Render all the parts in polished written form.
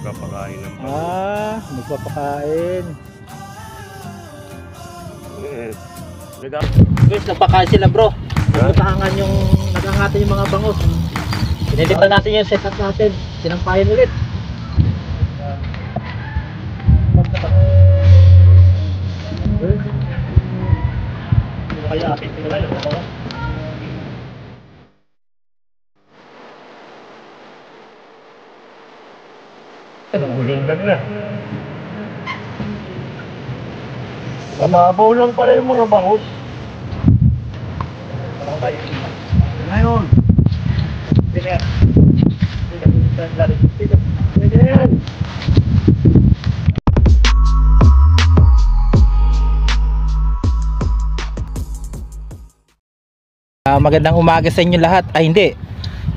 Nagpapakain ng bangus. Ah, nagpapakain. Guys, nagpakain sila bro. Nagpakangan yung, nagangatan yung mga bangus. Pinilitan natin yung setup natin. Sinampayan ulit. Kaya akin sila yun. Ganda na. Mababaw lang pala yung mga bangus. Ngayon. Magandang umaga sa inyo lahat. Ay hindi.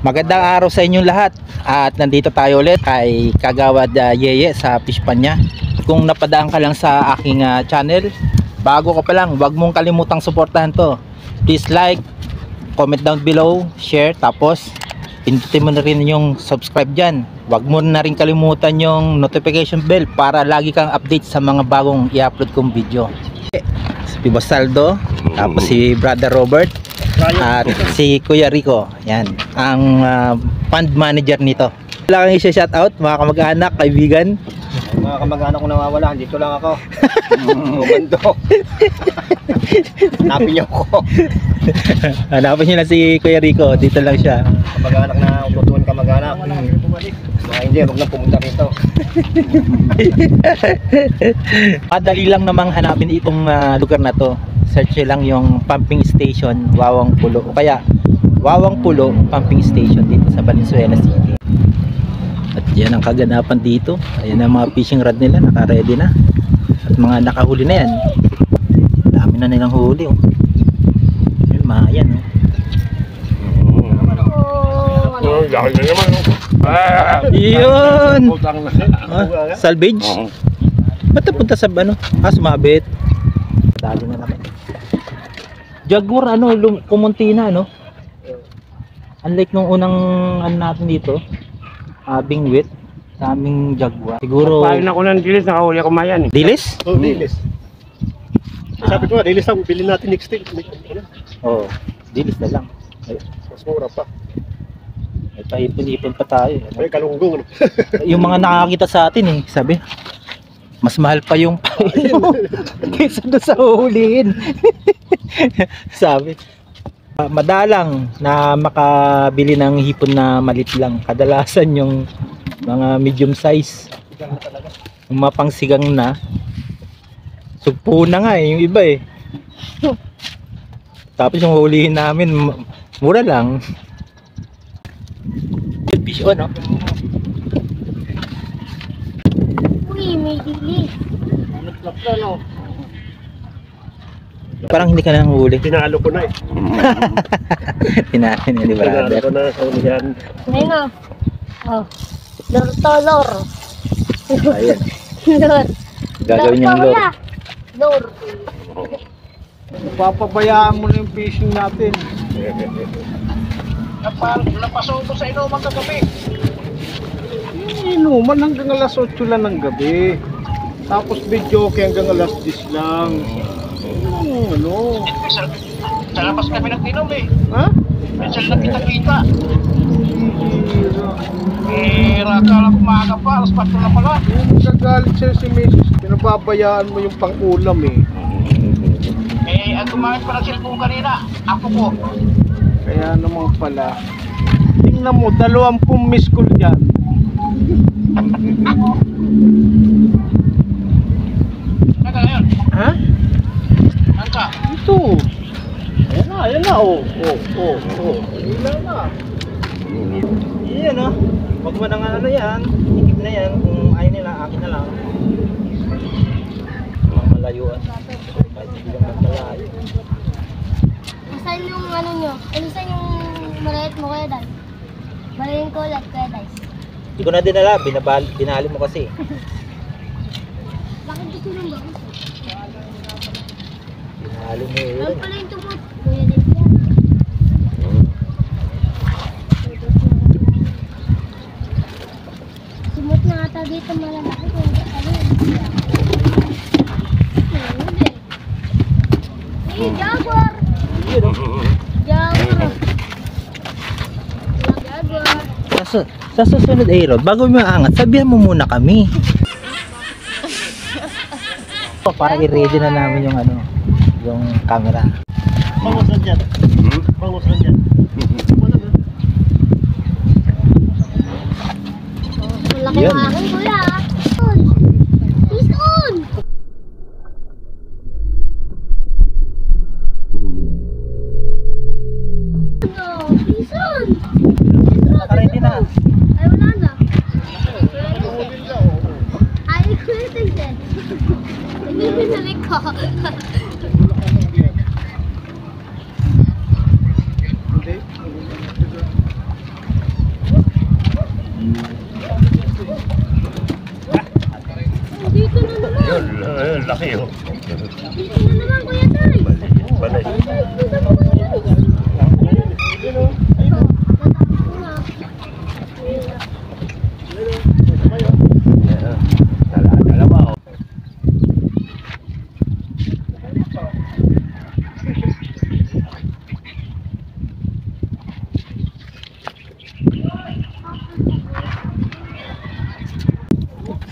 Magandang araw sa inyo lahat. At nandito tayo ulit kay Kagawad Yeye sa fish pan niya. Kung napadaan ka lang sa aking channel, bago ka pa lang, huwag mong kalimutang suportahan to. Please like, comment down below, share, tapos pindutin mo na rin yung subscribe dyan. Huwag mo na rin kalimutan yung notification bell para lagi kang update sa mga bagong i-upload kong video. Si Boss Saldo, tapos si Brother Robert, at si Kuya Rico. Yan, ang fund manager nito. Wala kang i-shoutout, mga kamag-anak, kaibigan. Mga kamag-anak ko nawawala, dito lang ako. Bumando. Hanapin niyo ako. Hanapin niyo na si Kuya Rico, dito lang siya. Kamag-anak na ututuan kamag-anak. Mga hindi, huwag na pumunta rito. Madali lang namang hanapin itong lugar na to. Search lang yung pumping station Wawang Pulo, o kaya Wawang Pulo Pumping Station dito sa Valenzuela City. At yan ang kaganapan dito. Ayan ang mga fishing rod nila, naka-ready na. At mga nakahuli na yan. Dami na nilang huli, oh. Yun, mayan, oh. Laki na naman. Yun! Salvage? Ba't napunta sa ano? Sumabit. Dali na naman. Jaguar, kumunti na, Unlike nung unang natin dito, bingwit sa aming Jaguar. Siguro... Pahin ako ng dilis, nakahuli ako mayan. Dilis? Oh, dilis. Sabi ko nga, dilis lang, bilhin natin next time. Oo, dilis na lang. Mas mura pa. May paipon-ipon pa tayo. Ay, kalunggong. Yung mga nakakita sa atin sabi, mas mahal pa yung pain mo kaysa doon sa huhulihin. Sabi, madalang na makabili ng hipon na malit lang. Kadalasan yung mga medium size, yung mapangsigang na, sugpo na nga yung iba Tapos yung hulihin namin mura lang. Fish on, Uy, may dilis. Parang hindi ka nang huli. Tinalo ko na Tinahin niya, di ba? Tinalo ko na sa ulihan. Ngayon o. Oh. Lor to, lor. Ayan. Lor. Gagawin niyang lure. Lor. Papabayaan mo na yung fishing natin. Napasok ko sa inuman kagabi. Inuman hanggang alas 8 lang ng gabi. Tapos video okay hanggang alas 10 lang. Sa labas kami nag-inom Ha? Minsan lang kita-kita. Raka lang kumaga pa, alas 4 na pala. Nagagalit siya si Mrs. Pinababayaan mo yung pang-ulam Ang gumamit pa ng cellphone kanina, ako po. Kaya naman pala. Tingnan mo, 20 miss call dyan. Saka na yun? Ha? Angka? Ito. Ayan na, Ilan na. Iyan Huwag mo nang yan. Ikip na yan. Kung ayaw nila, akin na lang. Malayuan. Kahit hindi lang magmalayo. Asan yung nyo? Alisan yung malayat mo kaya dahil? Malayin ko ulit kaya dahil. Hindi ko na dinala. Binali mo kasi. Bakit gusto nung ba? Binali mo Ano pala yung tumot? Kuya din yan. Sumot na ata dito. Ito malalaki kung ano yun. Hindi. Hey, jaguar! Jaguar! Jaguar! Sa susunod, Aaron, bago mo angat, sabihan mo muna kami. Para i-ready na namin yung ano, yung camera. Bangos lang dyan. Bangos lang dyan. Malaki Yan. ang akin, kuya. He's on! No, he's on! Naka-ready na. Ay, wala na. Ay, kuya, tignan. Nagbibinulik ko. Hindi. Dito na naman. Laki oh. Dito na naman, kuya Tay. Balay. Ay, dito mo kuya Tay. Ito, natapos ko na. Dalawa oh.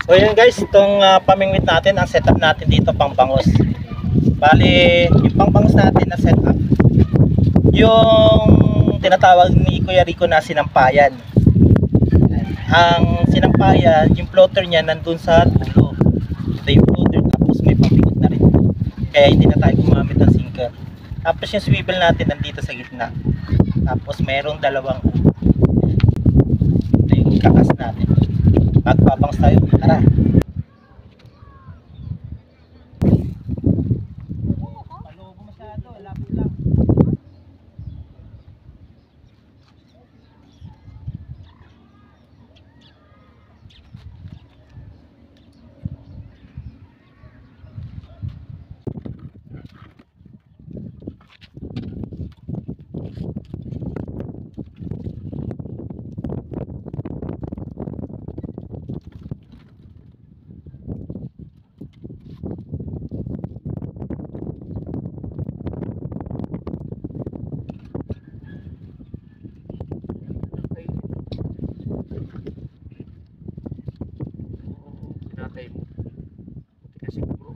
So yun guys, itong pamingwit natin, ang setup natin dito pang bangos. Bali, yung pang bangos natin na setup, yung tinatawag ni Kuya Rico na sinampayan. Ang sinampayan, yung floater niya nandun sa dulo. Ito yung floater, tapos may pamikot na rin. Kaya hindi na tayo gumamit ng sinker. Tapos yung swivel natin nandito sa gitna. Tapos mayroong dalawang ito yung kakas natin. Magpabangs tayo. Tara. Palobo masyado. Labo lang. Pinatay mo. Kasi bro.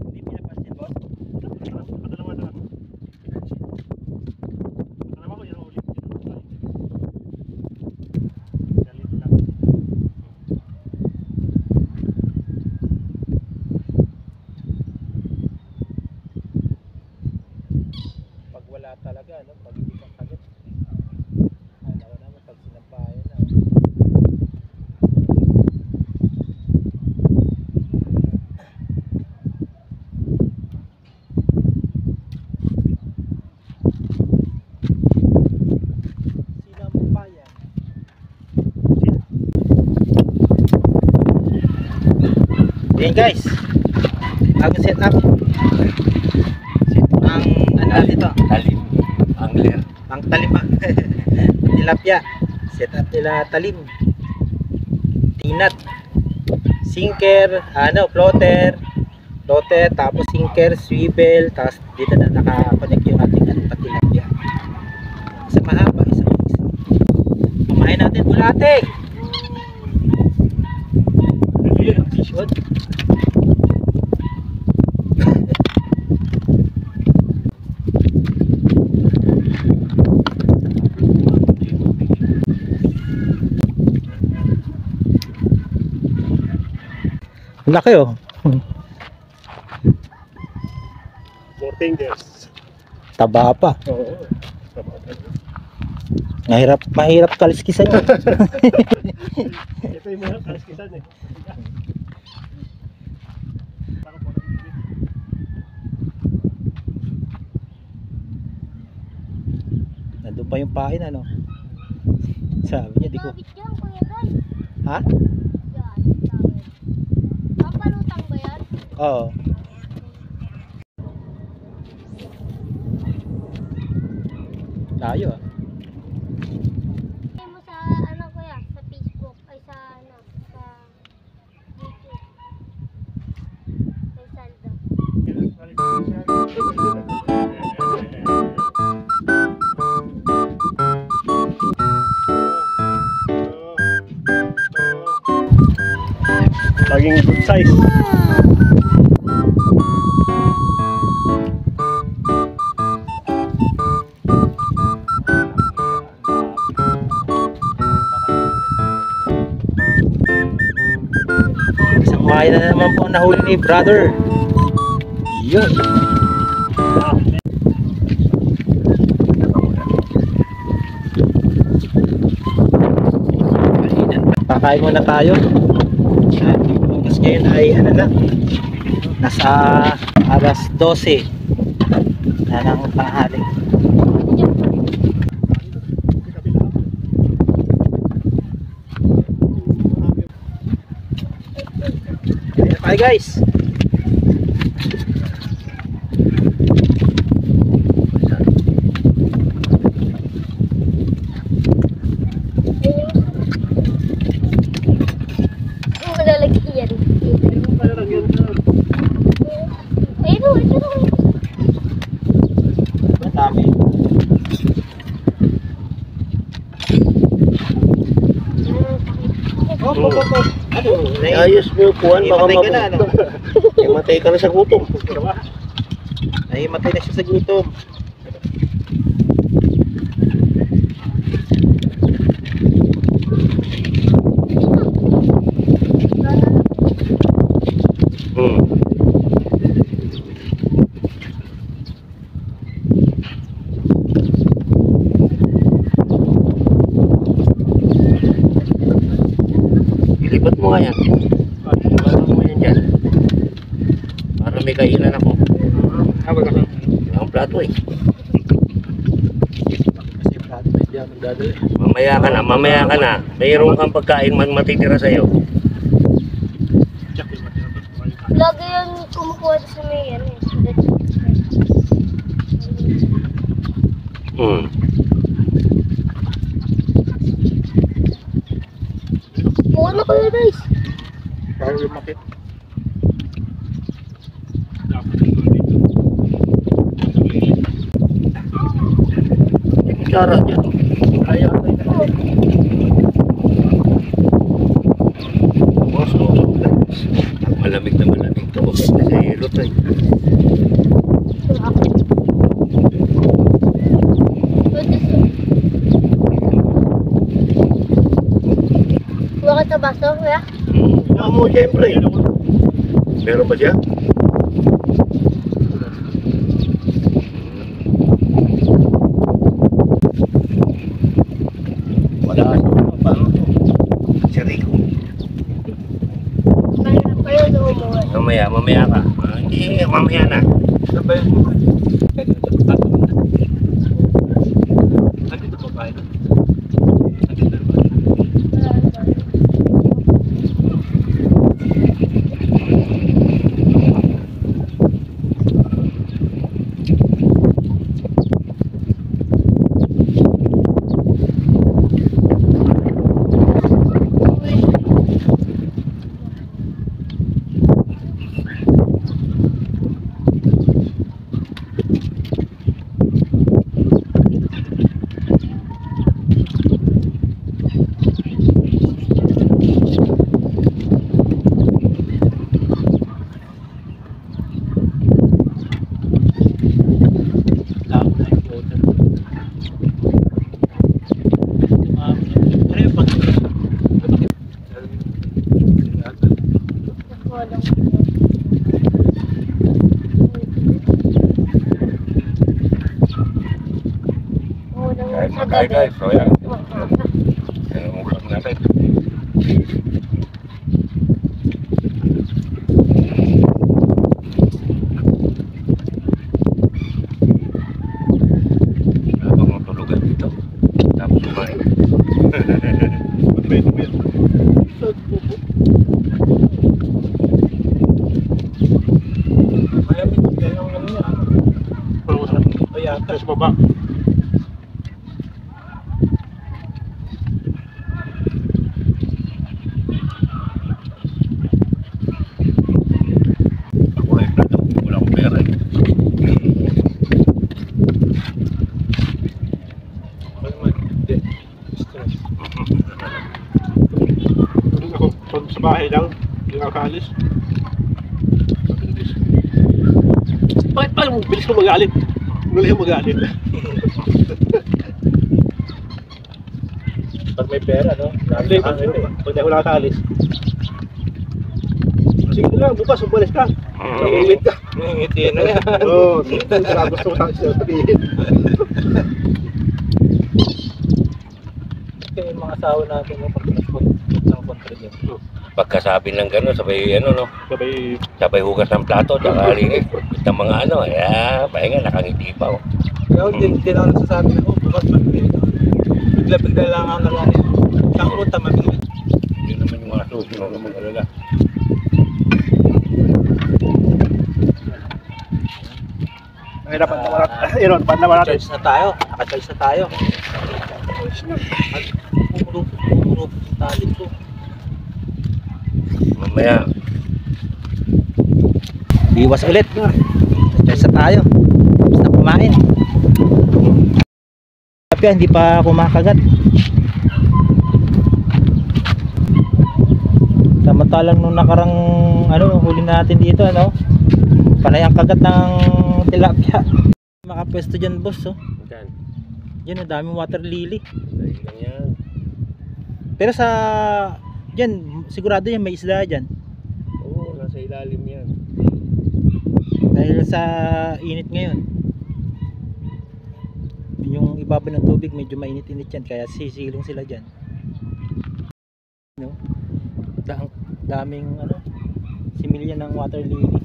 Hindi pinapansin boss. Padalawa na. Padalawa ko yung ulit. Galit lang. Pag wala talaga, no? Pag hindi ka kagat. Alam mo naman pag sinampayan na. Sinampayan. Yan guys. Bagong setup. Ang ano dito? Talim. Angler. Ang talim tilapia. Setup nila talim. Tinat. Sinker, floater, tapos sinker, swivel, tapos dito na naka-connect yung ating tilapia. Isa mahaba, isa maiksi. Pamahin natin bulate. Good. Laki oh. 4 fingers. Taba pa. Oo. Mahirap kaliskisan yun. Ito yung mga kaliskisan eh. Nandun pa yung pain ano. Sabi niya di ko. Sabit yan, kuya Tay. Ha? Yan, sabit. Papalutang ba yan? Oo. Layo ah. Mo sa ano kuya, sa magiging good size. Isang buhay na naman po ang nahuli ni brother. Yun. Kakain muna tayo. Oras ngayon ay ano na, nasa alas 12 na ng tanghali. Ayan tayo guys. Yung malalagyan. Ayun o, ito na. Madami. Ano? Ayos mo puan, baka Imatay ka na, ano? Imatay ka na sa gutom. Nahimatay na siya sa gutom. Ilipat mo nga yan. Ilipat mo yan dyan. Para may kainan ako. Ang plato eh. Kasi plato may diyan magdadali. Mamaya ka na. Mayroon kang pagkain matitira sa'yo. Lagi yung kumukuha sa may yan eh. Kuha na kayo guys. Bago lumakit. Kutsara dyan. Kaya malamig na malamig to. Nahihilot eh. Kuha ka sa baso, kuya? Mo siyempre. Meron ba siya? Wala. Paano to? Si Rico. Kaya doon mo. Mamaya ka. Hindi, mamaya na. Sabay mo. Andito pa ba ito? Andito ba? Guys, so yan. Yan ang ulam natin. Habang matulugan dito. Tapos kumain. Sa baba. Wala akong pera eh. Pag sa bahay lang, yung Nakakalis. Mabilis. Bakit pa? Bilis mo magalit. Muli yung magalit. Pag may pera, no? Hindi, pag di ako nakakalis. Sige lang, bukas umalis ka. Ulit ka. Ngiti na yan. Oo, gusto ko sabihin. Kaya yung mga asawa natin, no? Pag ng control yan. Pagkasabi ng gano'n, sabay ano, no? Sabay, Sabay hugas ng plato, tsaka linis. Ng mga ano, pahinga, nakangiti pa. Oh. Kaya hindi ako nagsasabi na, bukas mabili ka. Bigla-bigla lang ako nalanin. Saan punta mabili? Yun naman yung mga susunod ng mga alala. nahirapan naman natin. Iron, pan naman natin. Naka-charge na tayo. Naka-charge na tayo. At pumulupot yung tali ko. Mamaya, Iwas ulit. Charge na tayo. Basta kumain. Tapi hindi pa kumakagat. Samantalang nung nakarang huli natin dito, panay ang kagat ng tilapia. Makapwesto dyan, boss, oh. dyan. Yan, ang daming water lily. Dahil lang yan. Pero dyan, sigurado yan, may isda dyan. Oo, nasa ilalim yan. Dahil sa init ngayon. Yung ibaba ng tubig, medyo mainit-init yan, kaya sisilong sila dyan. Daming similya ng water lily.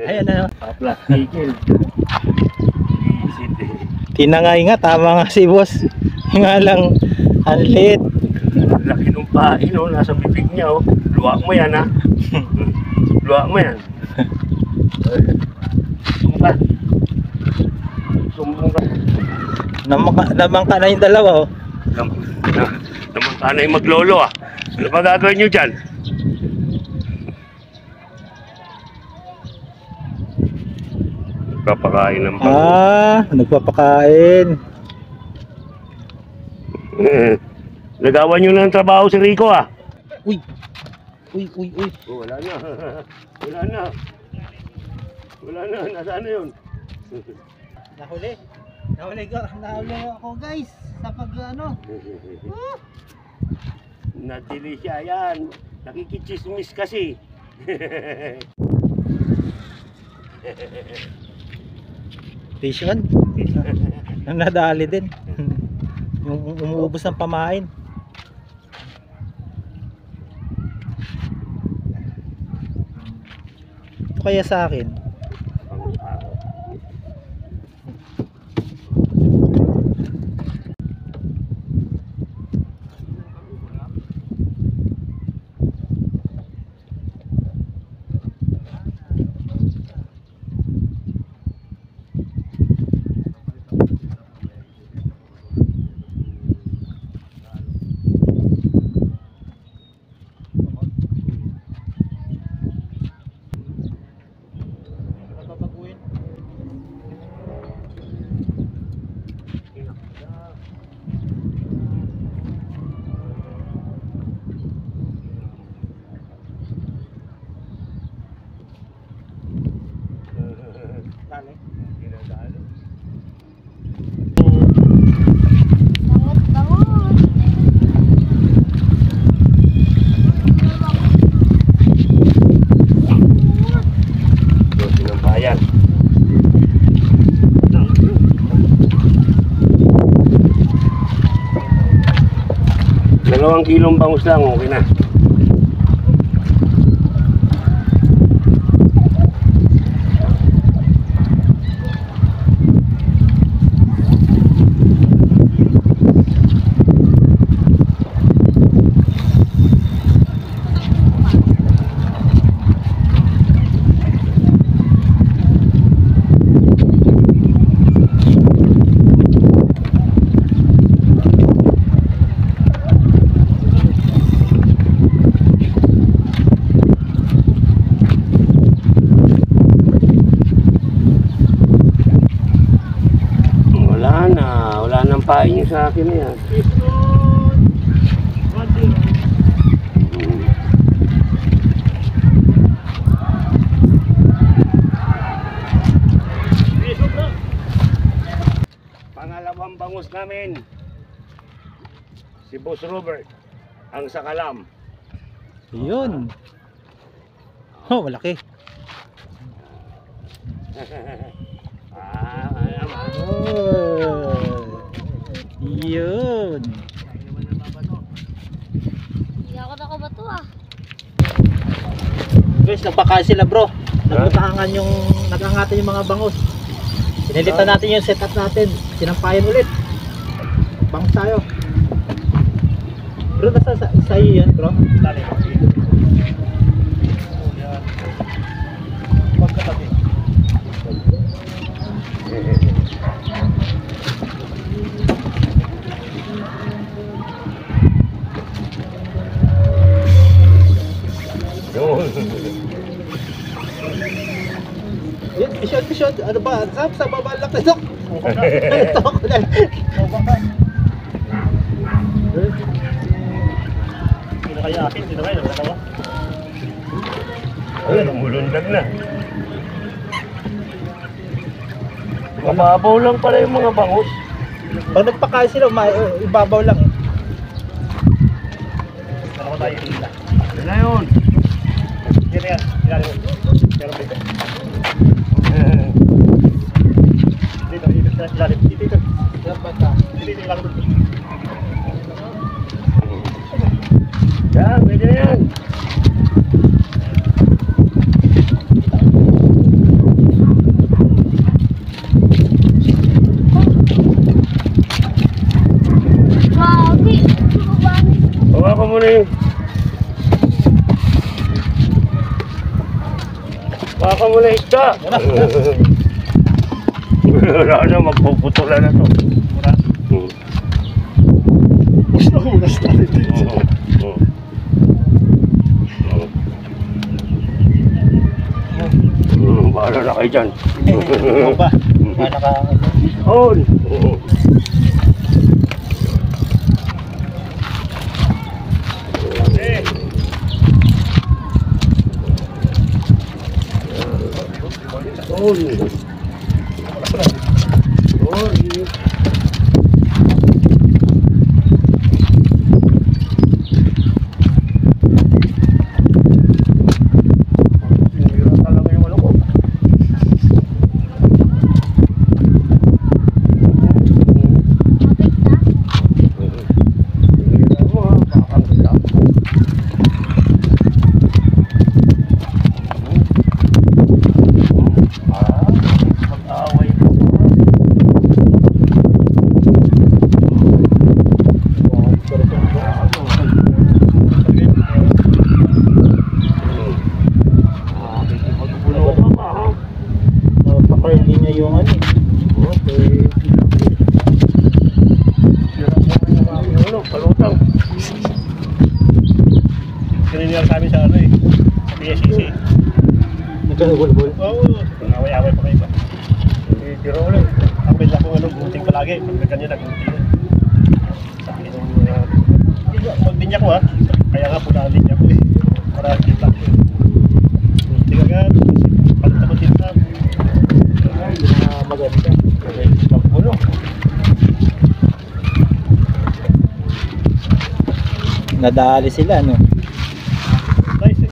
Ayan Plastikin. Tinangay nga, tama nga si boss. Nga lang, ang liit. Laki nung pain, oh, nasa bibig niya, oh. Luwak mo yan, ha? Luwak mo yan. Sumbong ka. Sumbong ka. Namang ka na yung dalawa, oh. Naman ka na yung maglolo, ah. Ano ba gagawin nyo dyan? Papakain ng pango. Nagpapakain. Nagawan nyo na ng trabaho si Rico, ah. Uy. Oh, wala na. Wala na. Wala na. Nasaan na yun? Nahuli ako, guys. Sa Nadili siya yan. Nakikichismis kasi. Fish on. Ang nadali din. Yung umuubos ng pamain. Ito kaya sa akin. 2 kilong bangus lang, okay na. Wala nang pain niyo sa akin na yan. Pangalawang bangus namin, si Boss Robert, ang sakalam. Yun. Oh, malaki. Oh. Yun. Hindi ako nakabato ah. Guys, nagpakain sila bro. Nagbutangan yung, nagangatan yung mga bangus. Sinilitan natin yung setup natin. Sinampayan ulit. Bangus tayo. Bro, nasa sa'yo yan bro? Dali. Pagkatabi. Yan, pisyon. Ano ba? Sa baba lang na. Ito ako na. Sino kaya akin? Sino kaya? Dalawa? Ayun, umulundag na. Mababaw lang pala yung mga bangus. Pag nagpakain sila, ibabaw lang eh. Dalawa tayo hila. Yun na yun. Yan yan. Ilalim mo. Meron dito. Dito. Ilalim. Dito. Dito ilalim. Yan, pwede na yan. Grabe. Bawa ko muna yun. Bawa ko muna isda. Wala na, magpuputulan na to. Unas na rin dito. Bahala na kayo dyan. Ano ba? On! On! Hindi niya yung ano. Okay. Palutang. Ganyan sa amin sa ano eh. Sa PSCC. Nagkahubol-bol. Oo. Away-away pa kayo ba? Tiro ulit. Ang pwede akong ano, buting palagi. Pag ganyan, nag-buting na. Sa akin yung pag linya ko ha. Kaya nga pula ang linya ko eh. Para kita ko. Buting agad. Palit kita. Maganda. Pagpuno. Nadali sila no. Nice eh.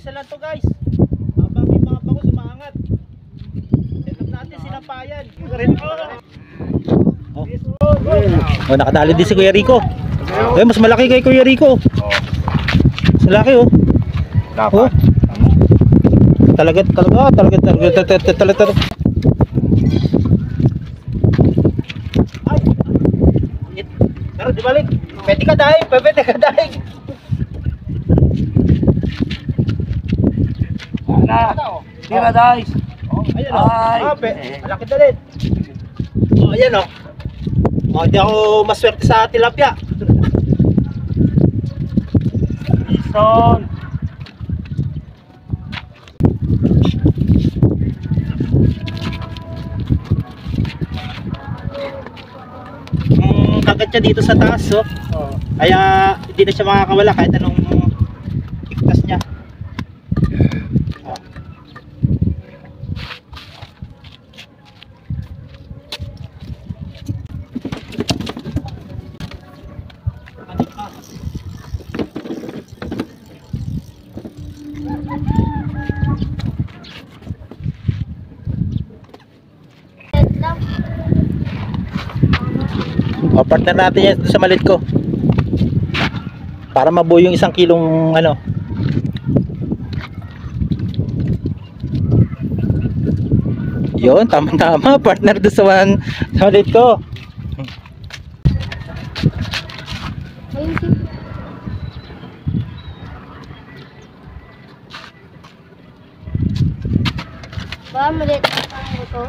Umpisa lang to guys. Habang yung mga bangus umaangat. Set up natin sinapayan. Oh, nakadali din si Kuya Rico. Eh, mas malaki kay Kuya Rico. Mas malaki oh. Oh. Talaga. Ay. Pero di balik. Pwede ka daig. Tira guys. Ayan o. Malaki dalit. Oh, ayan o. Oh, hindi ako maswerte sa tilapia. Ison. Kagat siya dito sa taas oh. Kaya hindi na siya makakawala kahit anong iktas niya. O, partner natin yan sa malit ko para mabuo yung 1 kilong ano. Yun, tama partner doon sa malit ko. Ba, maliit ang ito.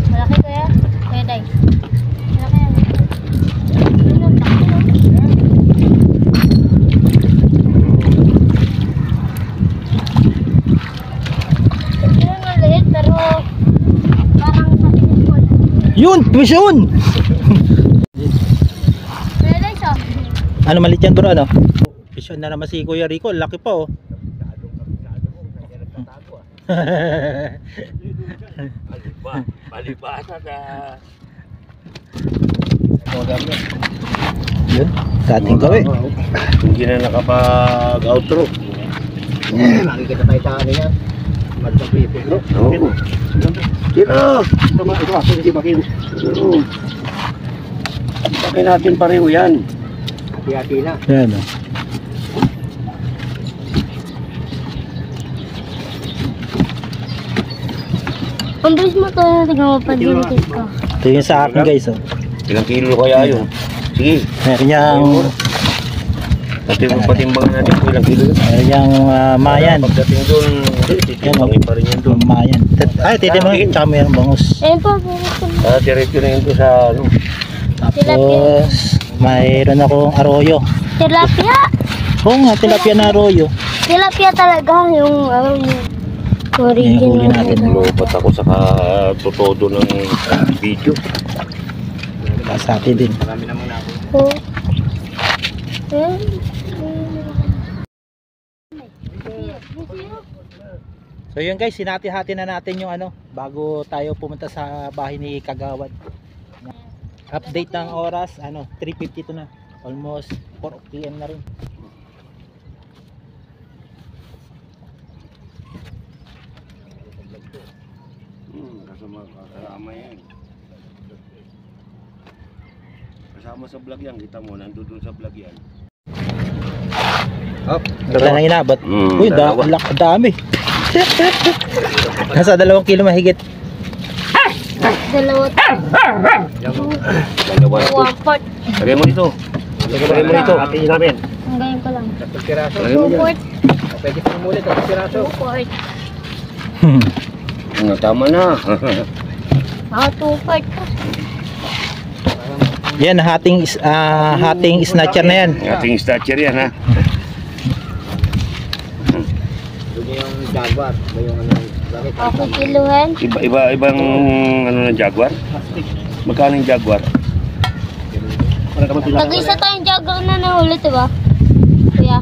Malaki kaya? Kaya day. Malaki yan. Ayun, maliit pero parang sa pinisbol. Yun, mission. Kaya day siya. Ano malit yan bro, ano? Mission na naman si Kuya Rico, laki pa oh. Palibasa na. Yun, dating gawi. Hindi na nakapag-outro. Nakikita tayo sa ano yan. Magpapipig, bro. Oo. Tira! Ito, hindi bakil. Bakit natin pareho yan? Hati-hati na. Yan oh. Ang bilis mo ito, tignan mo pa dinikit ko. Ito yung sa akin guys oh. Ilang kilo kaya yun? Sige. Meron yung Patimbangan natin kung ilang kilo yun. meron yung mayan. Pagdating doon, titimbangin pa rin yun doon. Mayan. Ay, titimang tsaka mayroong bangus. Ayun po, bilis ko. Diretso na yun doon sa ano. Tapos mayroon akong arroyo. Tilapia! Oo nga, tilapia na arroyo. Tilapia talaga yung Yung huli original. natin. Lupat ako sa katotodo ng video. Sa atin din. Marami naman ako. Oh. Eh. So yun guys, sinati-hati na natin yung ano bago tayo pumunta sa bahay ni Kagawad. Update ng oras, ano, 3:52 na. Almost 4 PM na rin. Kasama yan. Kasama sa vlog yan, kita mo, nandun sa vlog yan. Bigla nang inabot. Uy, dalawa. dami. Nasa 2 kilo mahigit. Dalawa. Dalawa ito. One-fourth. Lagay mo dito. Lagay mo dito. Hatiin namin. Ang ganyan ko lang. Lagay mo dyan. Two-fourth. Pwede pa muli, 3 piraso. Two-fourth. Tama na. Two-fourth. Yan, hating snatcher na yan. Ating stature yan ha. Doon yung Jaguar. Ba yung ano, bakit? Okay, kiluhan. Ibang ano na Jaguar? Magkano yung Jaguar? Wala ka man Nag-isa tayong jogger na nahuli, diba? Kuya.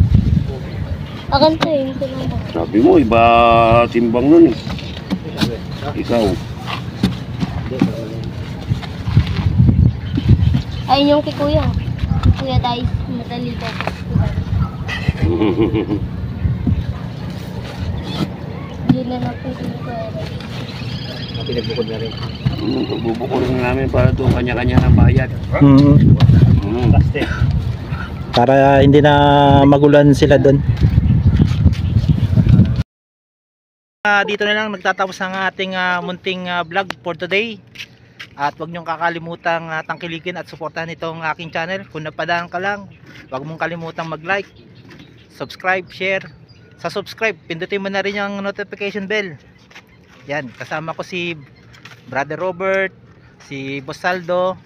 Akin to eh, hindi ko lang ba. Sabi mo, iba timbang nun eh. Ikaw. Ayun yung kay Kuya. Kuya Dice, madali daw. Yun na lang po yung Kuya Dice. Pinagbukod na rin. Bubukurin namin para doon kanya-kanya ng bayad. Plastic. Para hindi na magulan sila doon. Dito na lang nagtatapos ang ating munting vlog for today. At huwag niyong kakalimutang tangkilikin at suportahan itong aking channel. Kung napadaan ka lang, huwag mong kalimutang mag-like, subscribe, share. Sa subscribe, pindutin mo na rin yung notification bell. Yan, kasama ko si Brother Robert, si Boss Saldo,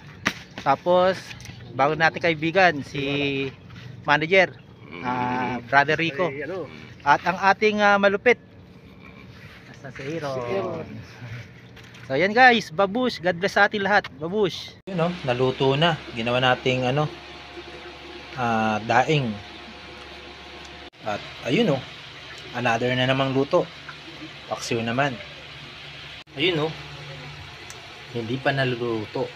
tapos bago natin kaibigan, si Manager, Brother Rico. At ang ating malupit, nasa si Aaron. So yan guys, babush, God bless sa ating lahat, babush. Yun no, naluto na, ginawa nating daing. At ayun no, another na namang luto, paksiw naman. Ayun no, hindi pa naluluto.